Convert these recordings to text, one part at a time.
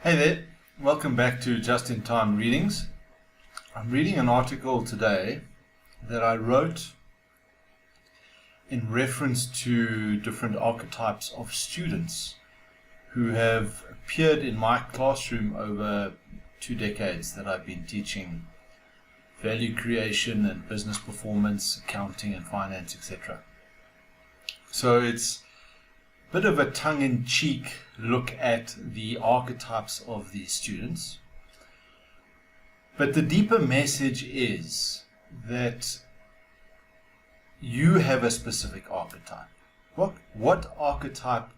Hey there, welcome back to Just in Time Readings. I'm reading an article today that I wrote in reference to different archetypes of students who have appeared in my classroom over 2 decades that I've been teaching value creation and business performance, accounting and finance, etc. So it's bit of a tongue-in-cheek look at the archetypes of these students. But the deeper message is that you have a specific archetype. What archetype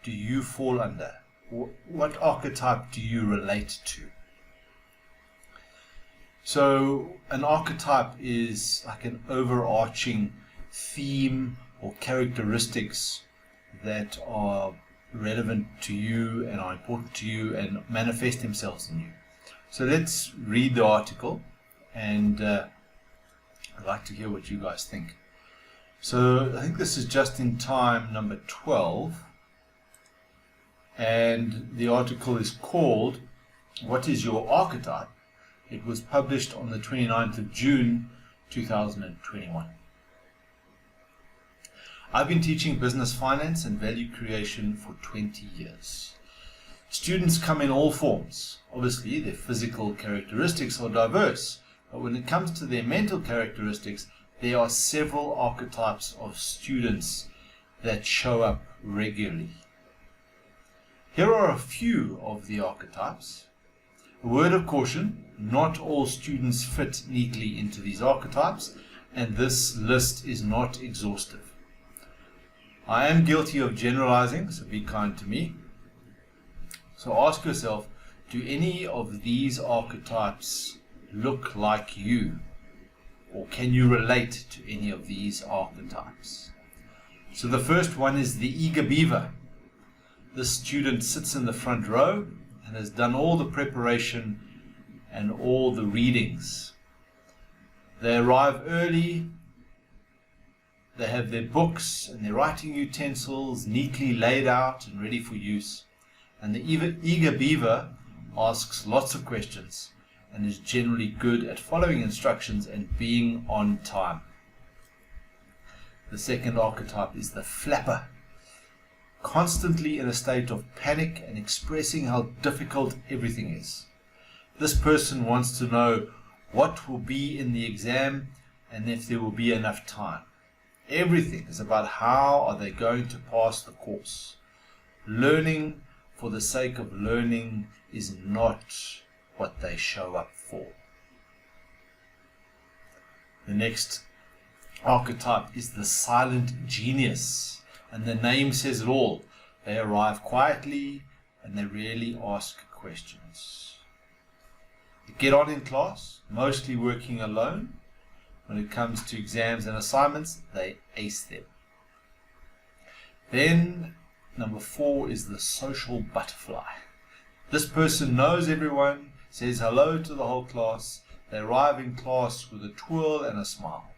do you fall under? What archetype do you relate to? So an archetype is like an overarching theme or characteristics that are relevant to you and are important to you and manifest themselves in you. So let's read the article, and I'd like to hear what you guys think. So I think this is Just in Time number 12, and the article is called What is Your Archetype? It was published on the 29th of June 2021. I've been teaching business finance and value creation for 20 years. Students come in all forms. Obviously, their physical characteristics are diverse, but when it comes to their mental characteristics, there are several archetypes of students that show up regularly. Here are a few of the archetypes. A word of caution, not all students fit neatly into these archetypes, and this list is not exhaustive. I am guilty of generalizing, so be kind to me. So ask yourself, do any of these archetypes look like you? Or can you relate to any of these archetypes? So the first one is the eager beaver. This student sits in the front row and has done all the preparation and all the readings. They arrive early. They have their books and their writing utensils neatly laid out and ready for use. And the eager beaver asks lots of questions and is generally good at following instructions and being on time. The second archetype is the flapper. Constantly in a state of panic and expressing how difficult everything is. This person wants to know what will be in the exam and if there will be enough time. Everything is about how are they going to pass the course. Learning for the sake of learning is not what they show up for. The next archetype is the silent genius, and the name says it all. They arrive quietly and they rarely ask questions. They get on in class, mostly working alone. When it comes to exams and assignments, they ace them. Then, number 4 is the social butterfly. This person knows everyone, says hello to the whole class. They arrive in class with a twirl and a smile.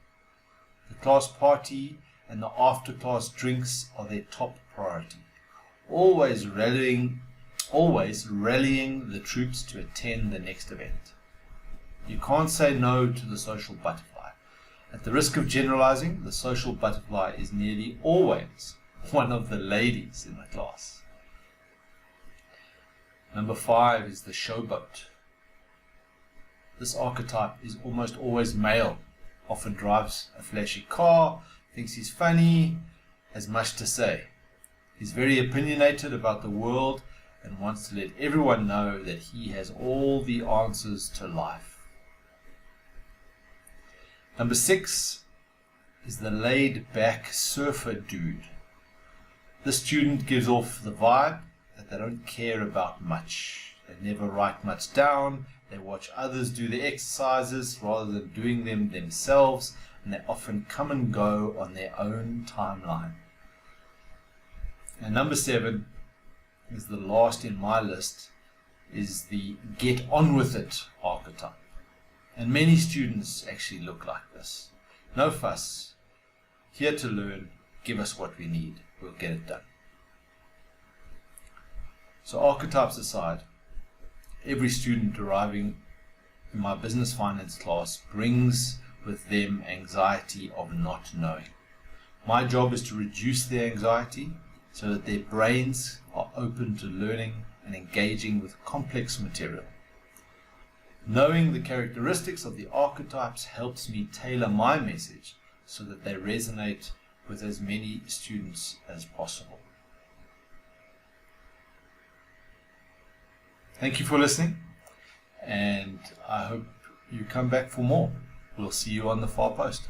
The class party and the after-class drinks are their top priority. Always rallying the troops to attend the next event. You can't say no to the social butterfly. At the risk of generalizing, the social butterfly is nearly always one of the ladies in the class. Number 5 is the showboat. This archetype is almost always male, often drives a flashy car, thinks he's funny, has much to say. He's very opinionated about the world and wants to let everyone know that he has all the answers to life. Number 6 is the laid-back surfer dude. This student gives off the vibe that they don't care about much. They never write much down. They watch others do the exercises rather than doing them themselves, and they often come and go on their own timeline. And number 7 is the last in my list, is the get on with it archetype. And many students actually look like this. No fuss. Here to learn. Give us what we need. We'll get it done. So archetypes aside, every student arriving in my business finance class brings with them anxiety of not knowing. My job is to reduce their anxiety so that their brains are open to learning and engaging with complex material. Knowing the characteristics of the archetypes helps me tailor my message so that they resonate with as many students as possible. Thank you for listening, and I hope you come back for more. We'll see you on the far post.